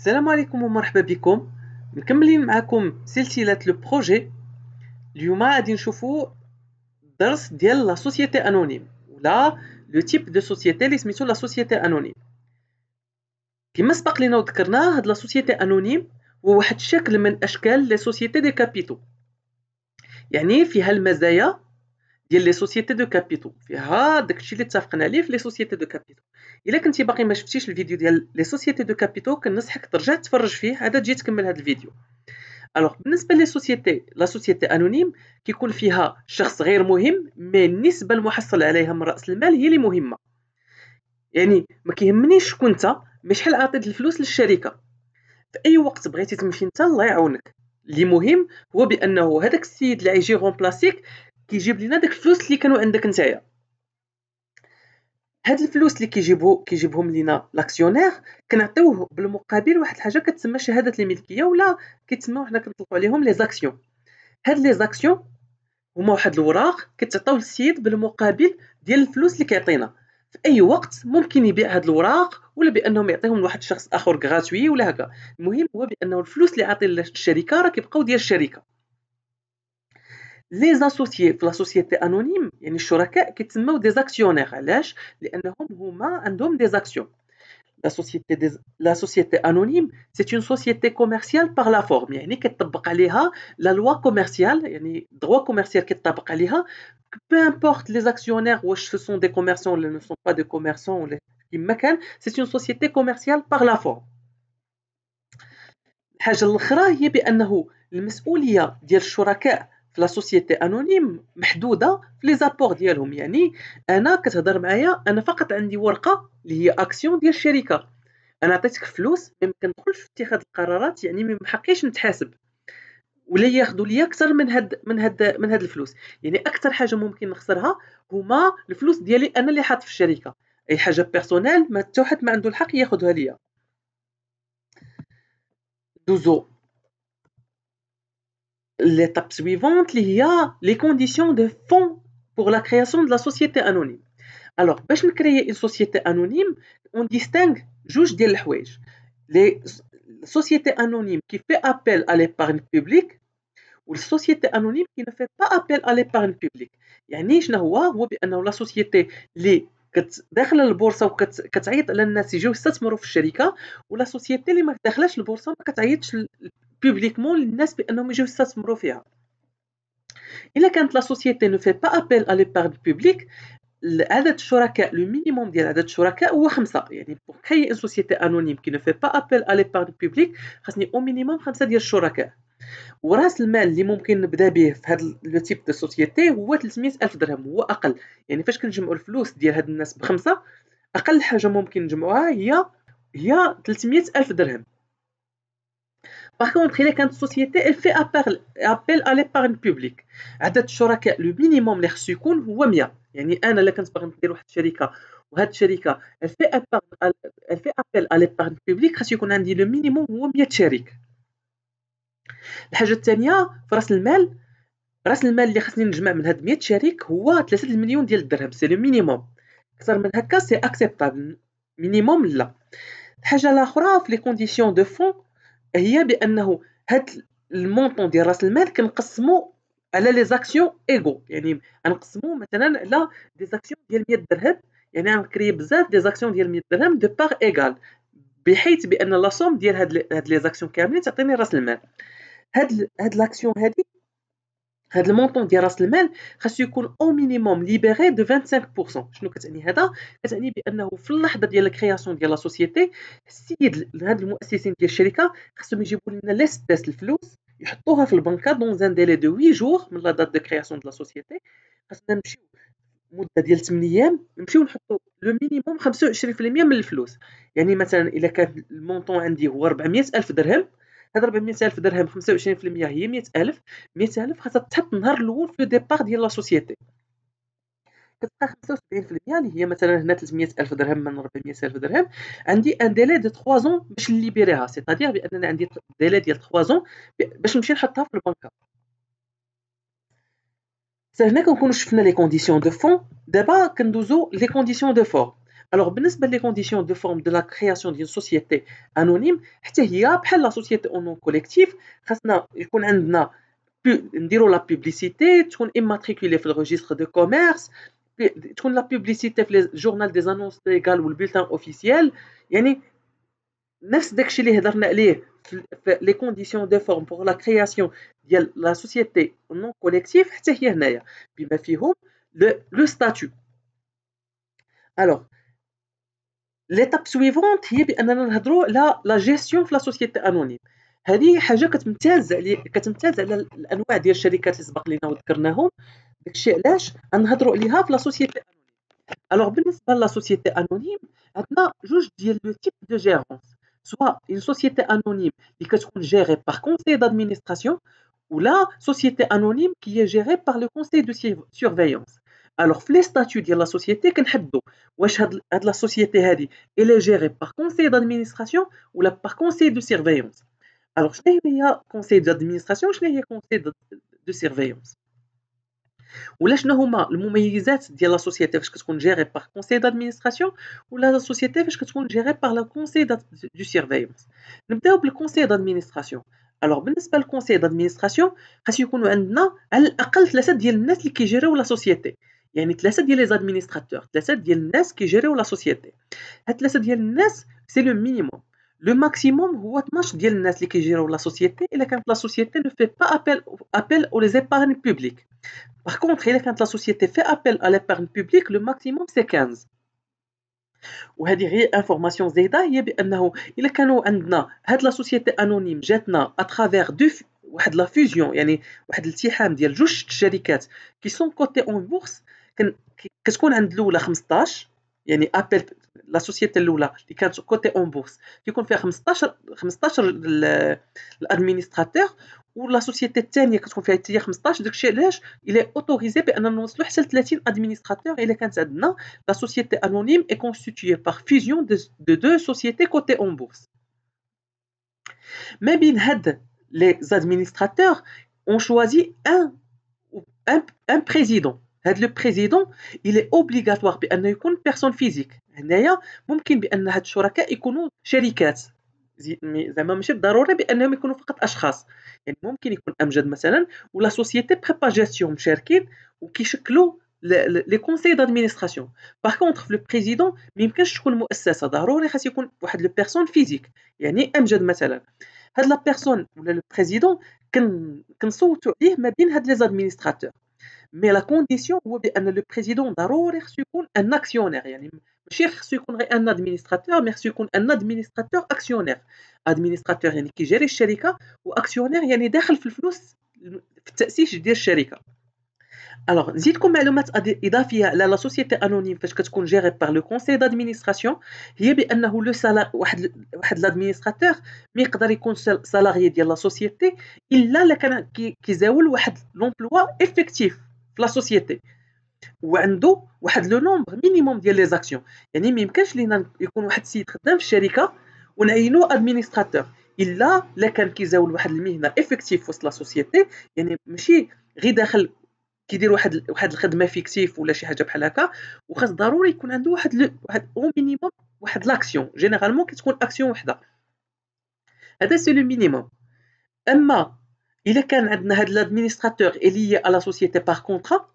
السلام عليكم ومرحبا بكم. مكملين معكم سلسلة لو بروجي. اليوم غادي نشوفوا درس ديال لا سوسيتي انونيم ولا لو تيب دو سوسيتي اللي سميتو لا سوسيتي انونيم. كما سبق لينا وذكرنا، هاد لا سوسيتي انونيم هو واحد الشكل من اشكال لي سوسيتي دي كابيتو، يعني فيها المزايا ديال لي سوسيتي دو كابيتو، فيها داكشي اللي اتفقنا عليه في لي سوسيتي دو كابيتو. الا كنتي باقي ما شفتيش الفيديو ديال لي سوسيتي دو كابيتو كنصحك ترجع تفرج فيه، عاد تجي تكمل هذا الفيديو. الوغ بالنسبه لي سوسيتي، لا سوسيتي انونيم كيكون فيها شخص غير مهم، مي النسبه المحصل عليها من راس المال هي اللي مهمه. يعني ما كيهمنيش شكون انت، مي شحال عطيت الفلوس للشركه. في اي وقت بغيتي تمشي انت الله يعاونك، اللي مهم هو بانه هذاك السيد اللي غيجي رومبلاسيك كيجيب لنا داك الفلوس اللي كانوا عندك نتايا. هاد الفلوس اللي كيجيبهم لينا لاكسيونير كنعطيوه بالمقابل واحد الحاجه كتسمى شهاده الملكيه، ولا كيتسموا حنا كنطلقوا عليهم لي زاكسيون. هاد لي زاكسيون هما واحد الوراق كتعطيو للسيد بالمقابل ديال الفلوس اللي كيعطينا. في اي وقت ممكن يبيع هاد الوراق، ولا بانهم يعطيهم لواحد الشخص اخر غراتوي ولا هكا. المهم هو بانه الفلوس اللي عاطي للشركه راه كيبقاو ديال الشركه. لي زاسوسيي في لا سوسيتي انونيم يعني الشركاء كيتسموا دي زاكسيونير. علاش؟ لانهم هما عندهم دي زاكسيون. La société anonyme, c'est une société commerciale par la forme. يعني كتطبق عليها la loi commerciale، يعني droit commercial كيطبق عليها. Peu importe les actionnaires واش ce sont des commerçants ou ne sont pas des commerçants ولا كيما كان، c'est une société commerciale par la forme. الحاجة الأخرى هي بأنه المسؤولية ديال الشركاء في لا سوسيتي انونيم محدوده في لي زابور ديالهم. يعني انا كتهضر معايا، انا فقط عندي ورقه اللي هي اكسيون ديال الشركه. انا عطيتك فلوس ما كندخلش في اتخاذ القرارات، يعني ما حقيش نتحاسب ولا ياخذوا ليا اكثر من هاد الفلوس. يعني اكثر حاجه ممكن نخسرها هما الفلوس ديالي انا اللي حاط في الشركه. اي حاجه بيرسونيل ما حتى واحد ما عنده الحق ياخذها ليا. دوزو l'étape suivante اللي هي les conditions de fonds pour la création de la société anonyme. Alors باش نكريي une société anonyme on distingue جوج ديال الحوايج. les sociétés anonymes qui fait appel à l'épargne publique و السوسيتي انونيم qui ne fait pas appel à l'épargne publique. يعني شنو هو بانه لا سوسيتي اللي داخله البورصه وكتعيط على الناس يجيو يستثمروا في الشركه، ولا سوسيتي اللي ما داخلاش البورصه ما كتعيطش بوبليكمون للناس بانهم يجيو يستثمروا فيها. الا كانت لا سوسيتي نو في با ابل على ليبارن بوبليك، عدد الشركاء لو مينيموم ديال عدد الشركاء هو 5. يعني بور كريي ان سوسيتي انونيم كي نو في با ابل على ليبارن بوبليك خاصني او مينيموم 5 ديال الشركاء. وراس المال اللي ممكن نبدا به في هذا لو تيب دو سوسيتي هو 300 الف درهم، هو اقل. يعني فاش كنجمعوا الفلوس ديال هاد الناس بخمسه، اقل حاجه ممكن نجمعوها هي 300 الف درهم. Par contre, إلا كانت société elle fait appel à l'épargne publique. عدد الشركاء لو مينيموم اللي خصو يكون هو 100. يعني أنا إلا كنت باغي ندير واحد الشركة وهاد الشركة elle fait appel à l'épargne publique، خاص يكون عندي لو مينيموم هو 100 شريك. الحاجة الثانية في راس المال، راس المال اللي خصني نجمع من هاد 100 شريك هو 3 المليون ديال الدرهم، سي لو مينيموم. أكثر من هكا سي اكسبتابل، مينيموم لا. الحاجة الأخرى في لي كونديسيون دو فون هي بانه هاد المونطون ديال راس المال كنقسمو على لي زاكسيون ايغو. يعني غنقسمو مثلا على دي زاكسيون ديال 100 درهم، يعني غنكري بزاف دي زاكسيون ديال 100 درهم دو بار ايغال، بحيث بان لا سوم ديال هاد لي زاكسيون كاملين تعطيني راس المال. هاد لاكسيون هاد المونطون ديال راس المال خاصو يكون او مينيموم ليبيري دو 25%. شنو كتعني هذا؟ كتعني بانه في اللحظه ديال الكرياسيون ديال لا سوسيتي، السيد هاد المؤسسين ديال الشركه خاصهم يجيبوا لنا لي سبيس الفلوس يحطوها في البنكه دون ان ديلي دو 8 جور من لا دات دو كرياسيون ديال لا سوسيتي. خاصنا نمشيو مده ديال 8 ايام نمشيو نحطوا لو مينيموم 25% من الفلوس. يعني مثلا الا كان المونطون عندي هو 400 الف درهم، هاد 400 الف درهم 25% هي 100 الف. 100 الف خاصها تحط النهار الاول في لو ديبار ديال لا سوسيتي، كتبقى 75% اللي هي مثلا هنا 300 الف درهم من 400 الف درهم. عندي ان ديلي دو 3 زون باش نليبيريها، سيتادير باننا عندي ديلي ديال 3 زون باش نمشي نحطها في البنكه. هنا كنكونوا شفنا لي كونديسيون دو فون. دابا كندوزو لي كونديسيون دو فور. Alors بالنسبة les conditions de forme de la création d'une société anonyme حتى هي بحال la société au nom collectif خاصنا يكون عندنا نديروا la publicité تكون immatriculée في le registre de commerce تكون la publicité في le journal des annonces légales ou le bulletin officiel يعني نفس داكشي اللي هضرنا عليه في les conditions de forme pour la création ديال la société au nom collectif حتى هي هنايا بما فيهم le statut. Alors l'étape suivante هي باننا نهضروا على لا جيستيون في لا سوسيتي انونيم. هذه حاجه كتمتاز على الانواع ديال الشركات اللي سبق لينا وذكرناهم. داكشي علاش غنهضروا عليها في لا سوسيتي. الوغ بالنسبه لا سوسيتي انونيم عندنا جوج ديال لو تيب دو جيرونس، سوا اون سوسيتي انونيم اللي كتكون جيري باغ كونساي دادمينستراسيون ولا سوسيتي انونيم كي هي جيري باغ لو كونساي دو سيرفيونس. الوغ في لي ستاتيو ديال لا سوسيتي كنحددوا واش هاد لا سوسيتي هادي إلي جيري باغ كونساي دادمينستراسيون ولا باغ كونساي دو سيرفيونس. الوغ شنو هي كونساي دادمينستراسيون شنو هي كونساي دو سيرفيونس ولا شنو هما المميزات ديال لا سوسيتي فاش كتكون جيري باغ كونساي دادمينستراسيون ولا لا سوسيتي فاش كتكون جيري باغ لا كونساي دو سيرفيونس. نبداو بالكونساي دادمينستراسيون. الوغ بالنسبه للكونساي دادمينستراسيون خاص يكونوا عندنا على الاقل 3 ديال الناس اللي كيجيريو لا سوسيتي، يعني 3 ديال لي زادمينستراتور، 3 ديال الناس كيجيريو لا سوسيتي. هاد 3 ديال الناس سي لو مينيموم. لو ماكسيموم هو 12 ديال الناس اللي كيجيريو لا سوسيتي الا كانت لا سوسيتي نو في با ابل او لي زيبارن بوبليك. Par contre, quand la société fait appel à l'épargne publique, le maximum c'est 15. وهذه غير انفورماسيون زايده هي بانه الا كانوا عندنا هاد لا سوسيتي انونيم جاتنا اترافير دو واحد لا فيزيون، يعني واحد الالتحام ديال جوج الشركات كي سون كوتي اون بورس، كتكون عند الاولى 15، يعني ابل لا سوسيتي الاولى اللي كانت كوتي اون بورس كيكون فيها 15 الادمينستراتور، ولا سوسيتي الثانيه كتكون فيها حتى هي 15. داكشي علاش الى اوتوريزي باننا نوصلوا حتى ل 30 ادمينستراتور الا كانت عندنا la société anonyme est constituée par fusion de deux sociétés cotées en bourse. Mais bien les administrateurs ont choisi un président. Le président, il est obligatoire بأنه يكون personne physique. هنايا ممكن بأن هاد الشركاء يكونوا شركات، زعما ماشي ضروري بأنهم يكونوا فقط أشخاص، يعني ممكن يكون أمجد مثلا ولا سوسيتي بريبا جيستيون مشاركين وكيشكلوا لي كونساي دادمينستراسيون. باغ كونطخ في لو بريزيدون ما يمكنش تكون مؤسسه، ضروري خاص يكون واحد لو بيرسون فيزيك، يعني امجد مثلا هاد لا بيرسون ولا لو بريزيدون كنصوتوا عليه ما بين هاد لي زادمينستراتور. مي لا كونديسيون هو بان لو بريزيدون ضروري خصو يكون ان اكسيونير، يعني ماشي خصو يكون غير ان ادمينستراتور، مي خصو يكون ان ادمينستراتور اكسيونير. ادمينستراتور يعني كيجيري الشركه، واكسيونير يعني داخل في الفلوس في التاسيس ديال الشركه. Alors, نزيدكم معلومات اضافيه على لا سوسيتي انونيم فاش كتكون جيري باغ لو كونساي دادمينستراسيون، هي بانه لو واحد لادمينستراتور ما يقدر يكون سالاريي ديال لا سوسيتي الا الا كان كيزاول واحد لومبلوا افيكتيف في لا سوسيتي وعنده واحد لو نومبر مينيموم ديال لي زاكسيون. يعني ما يمكنش لينا يكون واحد السيد خدام في الشركه ونعينو ادمينستراتور الا كان كيزاول واحد المهنه افيكتيف وسط لا سوسيتي، يعني ماشي غير داخل كيدير واحد الخدمه فيكتيف ولا شي حاجه بحال هكا، وخاص ضروري يكون عنده واحد او مينيموم واحد لاكسيون. جينيرالمون كتكون اكسيون وحده، هذا سي لو مينيموم. اما الا كان عندنا هاد لادمينستراتور الي على سوسيتي باغ كونطرا،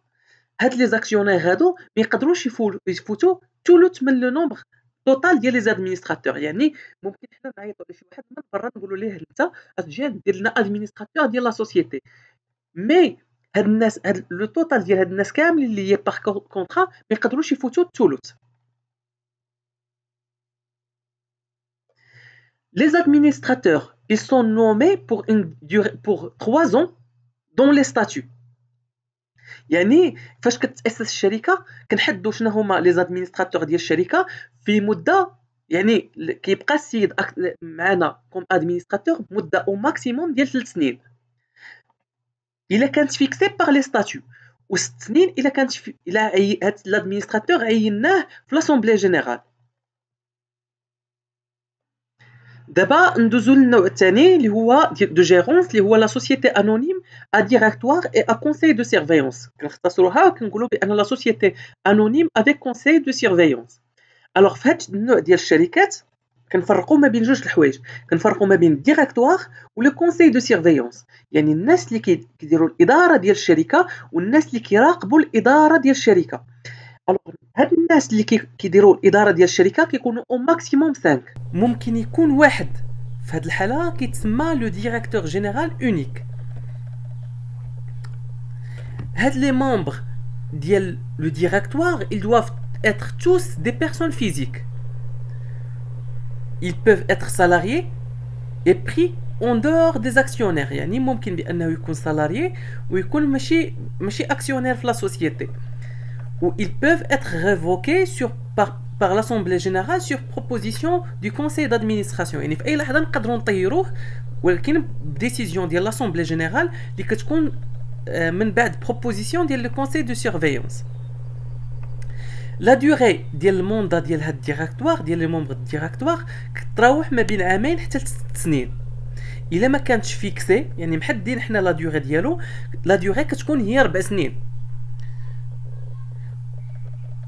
هاد لي زاكسيونير هادو ما يقدروش يفوتوا ثلث من لو نومبر توتال ديال لي زادمينستراتور. يعني ممكن حنا نعيطوا لشي واحد من برا نقولوا ليه انت تجي دير لنا ادمينستراتور ديال لا سوسيتي، مي هاد الناس هاد لو توتال ديال هاد الناس كاملين اللي هي باغ كونطرا ما يقدروش يفوتوا الثلث. Les administrateurs, ils sont nommés pour une durée pour 3 ans dans les statuts. يعني فاش كتاسس الشركه كنحددوا شنو هما لي زادمينستراتور ديال الشركه في مده، يعني كيبقى السيد معنا كوم ادمينستراتور مده او ماكسيموم ديال 3 سنين الا كانت فيكسي باغ لي ستاتيو، و 6 سنين الا كانت الا هاد لادمينستراتور عيناه في لاسومبلي جينيرال. دابا ندوزو للنوع الثاني اللي هو دو جيرونس، اللي هو لا سوسيتي انونيم ا ديريكتوار اي ا كونساي دو سيرفيونس. كنختصروها كنقولوا بان لا سوسيتي انونيم افيك كونساي دو سيرفيونس. الوغ في هاد النوع ديال الشركات كنفرقوا ما بين جوج الحوايج، كنفرقوا ما بين الديريكتوار و لو كونساي دو سيرفيونس، يعني الناس اللي كيديروا الاداره ديال الشركه والناس اللي كيراقبوا الاداره ديال الشركه. الوغ هاد الناس اللي كيديروا الاداره ديال الشركه كيكونوا او ماكسيموم 5، ممكن يكون واحد. في هاد الحاله كيتسمى لو ديريكتور جينيرال اونيك. هاد لي ممبر ديال لو ديريكتوار ils doivent être tous des personnes physiques. Ils peuvent être salariés et pris en dehors des actionnaires. يعني ممكن بأنه يكون salarié ويكون ماشي actionnaire في la société. Ou ils peuvent être révoqués par l'Assemblée générale sur proposition du conseil d'administration. يعني في أي لحظة نقدروا نطيروه ولكن بديسيزيون ديال l'Assemblée générale اللي كتكون من بعد proposition ديال le conseil de surveillance. لا دوغي ديال الموندا ديال هاد الديريكتوار ديال لي ممبر الديريكتوار كتراوح ما بين عامين حتى ل6 سنين. الا ما كانتش فيكسي يعني محددين حنا لا دوغي ديالو، لا دوغي كتكون هي 4 سنين.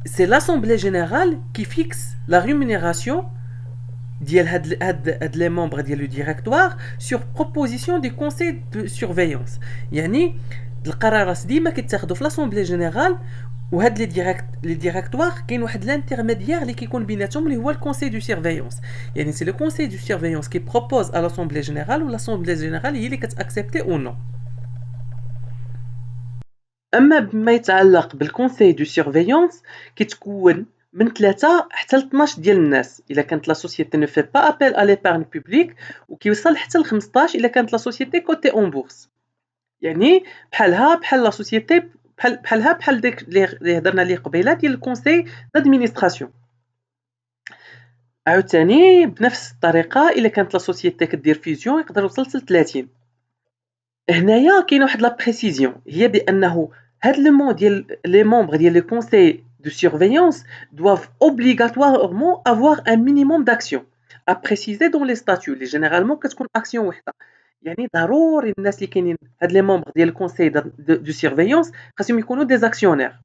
سي لاسامبلي جينيرال كي فيكس لا ريمونيراسيون ديال هاد لي ممبر ديال لو ديريكتوار سور بروبوزيسيون دي كونساي دو سورفيونس. يعني القرارات ديما كيتاخذوا في لاسامبلي جينيرال، وهاد لي ديريكتوار كاين واحد لانترميديير اللي كيكون بيناتهم اللي هو الكونساي دو سيرفيونس. يعني سي لو كونساي دو سيرفيونس كي بروبوز ا لاسامبلي جينيرال و لاسامبلي جينيرال هي اللي كتاكسبتي او نو. اما بما يتعلق بالكونساي دو سيرفيونس كيتكون من 3 حتى ل 12 ديال الناس الا كانت لا سوسيتي نو في با ابل ا ليبارن بوبليك، وكيوصل حتى ل 15 الا كانت لا سوسيتي كوتي اون بورس. يعني بحال لا سوسيتي بحال ديك اللي هضرنا عليه قبيله ديال الكونساي دادمينستراسيون. عاوتاني بنفس الطريقه الا كانت لا سوسيتي كدير فيزيون يقدر يوصل حتى ل 30. هنايا كاينه واحد لا بريسيزيون هي بانه هاد لو مون ديال لي ممبر ديال لو كونساي دو سيرفيونس doivent obligatoirement avoir un minimum d'action à préciser dans les statuts اللي جينيرالمون كتكون اكسيون وحده. يعني ضروري الناس اللي كاينين هاد لي ممبر ديال الكونساي دو سيرفيونس خاصهم يكونوا دي اكسيونير.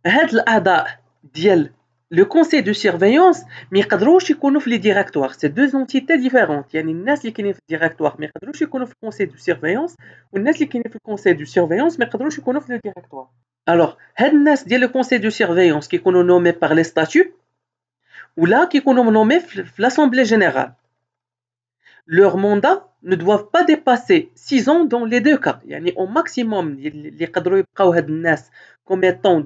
هاد الاعضاء ديال لو كونساي دو سيرفيونس ما يقدروش يكونوا في لي ديريكتوار، سي دو زونتيتي ديفيرونت. يعني الناس اللي كاينين في الديريكتوار ما يقدروش يكونوا في الكونساي دو سيرفيونس، والناس اللي كاينين في الكونساي دو سيرفيونس ما يقدروش يكونوا في لو ديريكتوار. الوغ هاد الناس ديال لو كونساي دو سيرفيونس كيكونوا نومي بار لي ستاتيو ولا كيكونوا نومي في l'assemblée générale. Leur mandat ne doivent pas dépasser 6 ans dans les deux cas. يعني au maximum اللي يقدروا يبقاو هاد الناس comme étant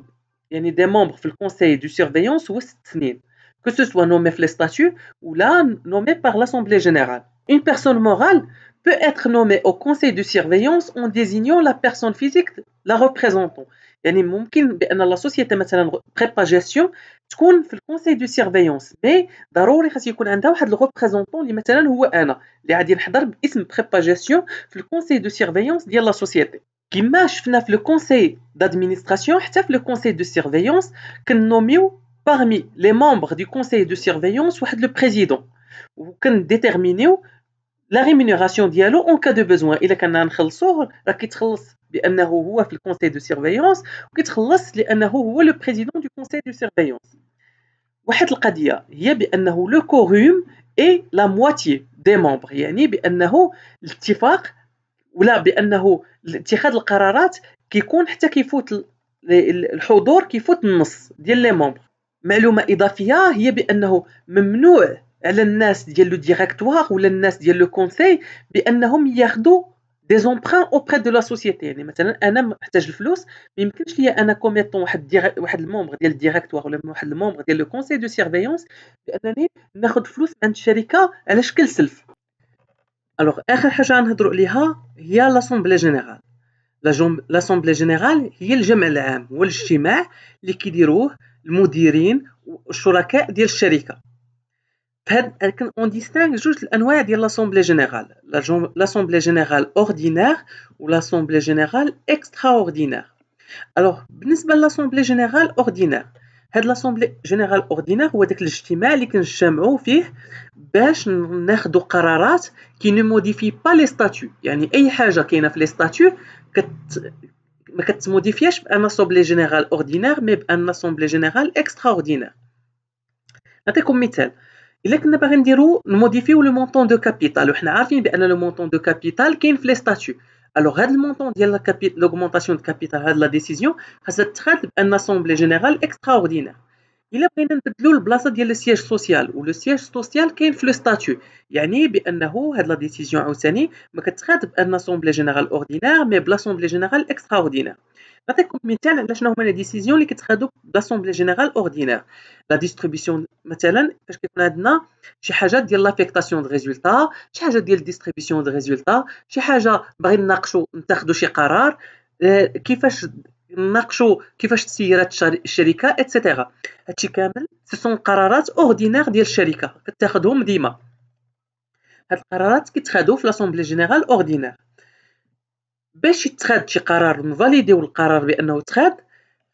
يعني des membres في الكونساي دو سيرفيونس هو 6 سنين، que ce soit nommé في les statuts ou là nommé par l'assemblée générale. Une personne morale peut être nommée au conseil de surveillance en désignant la personne physique la représentant. يعني ممكن بان لا سوسيتي مثلا بريبا جيستيون تكون في الكونساي دو سيرفيونس، مي ضروري خاص يكون عندها واحد الريبريزونطون اللي مثلا هو انا اللي غادي نحضر باسم بريبا جيستيون في الكونساي دو سيرفيونس ديال لا سوسيتي. كما شفنا في لو كونساي دادمينستراسيون حتى في لو كونساي دو سيرفيونس كنوميو parmi les membres du conseil de surveillance واحد لو بريزيدون وكنديتيرمينيو لا ريمونيراسيون ديالو اون كا دو بوزوان. الا كنا نخلصوه راه كيتخلص بانه هو في الكونساي دو سيرفيونس وكيتخلص لانه هو لو بريزيدون دو كونساي دو سيرفيونس. واحد القضيه هي بانه لو كوروم اي لا مواتي دي ممبر، يعني بانه الاتفاق ولا بانه اتخاذ القرارات كيكون حتى كيفوت الحضور كيفوت النص ديال لي ممبر. معلومه اضافيه هي بانه ممنوع على الناس ديال لو ديريكتوار ولا الناس ديال لو كونساي بانهم ياخذوا دي زومبران اوبري دو لا سوسيتي. يعني مثلا انا محتاج الفلوس ما يمكنش ليا انا كوميطون واحد المومبر ديال الديريكتوار ولا واحد المومبر ديال لو كونساي دو سيرفيونس بانني ناخذ فلوس عند الشركه على شكل سلف. الوغ اخر حاجه غنهضروا عليها هي لاسامبلي جينيرال. لاسامبلي جينيرال هي الجمع العام، هو الاجتماع اللي كيديروه المديرين والشركاء ديال الشركه. فهاد اون ديستانغ جوج الانواع ديال لاسامبلي جينيرال، لاسامبلي جينيرال اوردينير و لاسامبلي جينيرال اكسترا اوردينير. الوغ بالنسبه لاسامبلي جينيرال اوردينير، هاد لاسامبلي جينيرال اوردينير هو داك الاجتماع اللي كنجتمعوا فيه باش ناخذوا قرارات كي نو موديفي با لي ستاتيو. يعني اي حاجه كاينه في لي ستاتيو ما كتموديفياش بان اسامبلي جينيرال اوردينير مي بان اسامبلي جينيرال اكسترا اوردينير. نعطيكم مثال، إلا كنا باغي نموديفيو لو مونطون دو كابيتال وحنا عارفين بأن لو مونطون دو كابيتال كاين في لي ستاتيو. الوغ هاد المونطون ديال لوغمونطاسيون دو كابيتال، هاد لا ديسيزيون خاصها تتخاد بأن اسومبلي جينيرال اكسترا اوردينير. إلا بغينا نبدلو البلاصة ديال السياج سوسيال ولو سياج سوسيال كاين في لو ستاتيو، يعني بأنه هاد لا ديسيزيون عاوتاني ما كتخاد بأن اسومبلي جينيرال اوردينير مي بلاسومبلي جينيرال اكسترا اوردينير. نعطيكم مثال على شنو هما لي ديسيزيون اللي كيتخادو بلاسومبلي جينيرال اوردينير. لا ديستريبيسيون مثلا فاش كيكون عندنا شي حاجه ديال لافيكتاسيون دو ريزولتا، شي حاجه ديال ديستريبيسيون دو ريزولتا، شي حاجه باغيين نناقشوا نتاخذوا شي قرار، كيفاش نناقشوا كيفاش تسيرات الشركه اتسيتيرا. هادشي كامل سون قرارات اوردينير ديال الشركه كتاخذهم ديما. هاد القرارات كيتخادو في لاسومبلي جينيرال اوردينير. باش يتخاد شي قرار نفاليديو القرار بانه تخاد،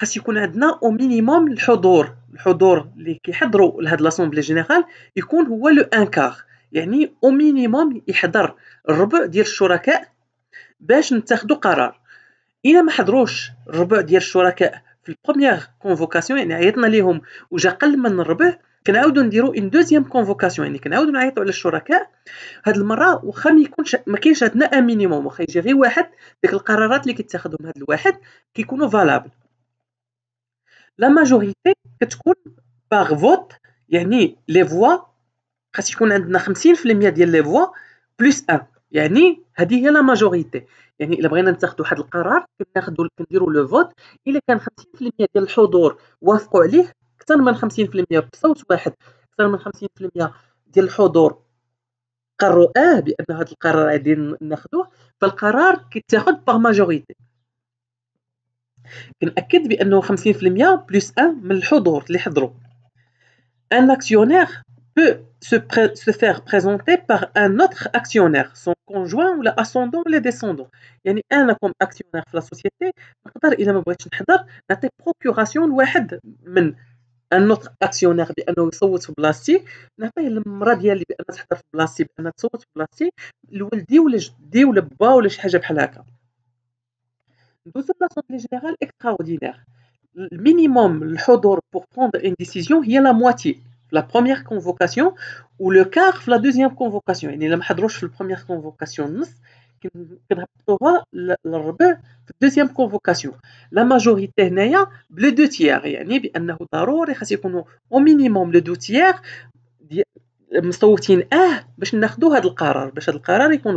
خاص يكون عندنا او مينيموم الحضور اللي كيحضروا لهاد لاسومبلي جينيرال يكون هو لو ان كار، يعني او مينيموم يحضر الربع ديال الشركاء باش نتاخدوا قرار. الا ما حضروش الربع ديال الشركاء في البروميير كونفوكاسيون، يعني عيطنا ليهم وجا قل من الربع، كنعاودوا نديروا ان دوزيام كونفوكاسيون، يعني كنعاودوا نعيطوا على الشركاء. هاد المره واخا ما كاينش عندنا ان مينيموم، واخا يجي غير واحد، ديك القرارات اللي كيتاخذوا من هاد الواحد كيكونوا فالابل. لا ماجوريتي كتكون باغ فوت، يعني لي فوا خاص يكون عندنا 50% ديال لي فوا بلس 1، يعني هذه هي لا ماجوريتي. يعني الا بغينا نتاخذوا واحد القرار كنديروا لو فوت، الا كان 50% ديال الحضور وافقوا عليه، اكثر من 50% بصوت واحد، اكثر من 50% ديال الحضور قرروا بان هذا القرار غادي ناخذوه، فالقرار كيتاخذ باغ ماجوريتي. كنأكد بانه 50% بلس 1 من الحضور اللي حضروا. Un actionnaire peut se faire présenter par un autre actionnaire, son conjoint ou l'ascendant ou les descendants. يعني أنا كوم actionnaire في لا سوسيتي نقدر إلا ما بغيتش نحضر نعطي بروكوراسيون لواحد من ان autre actionnaire بأنه يصوت في بلاصتي، نعطيه المرا ديالي بأنها تحضر في بلاصتي، بأنها تصوت في بلاصتي، لولدي ولا جدي ولا با ولا شي حاجة بحال هكا. ندوزو لاسومبلي جينيرال اكستراوردينير. المينيموم الحضور pour prendre une décision هي la moitié في la première convocation ou le quart في la deuxième convocation. يعني إلا ما حضروش في première convocation النص، كنهبطوها للربع في deuxième convocation. la majorité هنايا بلو دو تيير، يعني بأنه ضروري خاص يكونوا au minimum لو دو تيير مصوتين باش ناخذوا هذا القرار، باش هذا القرار يكون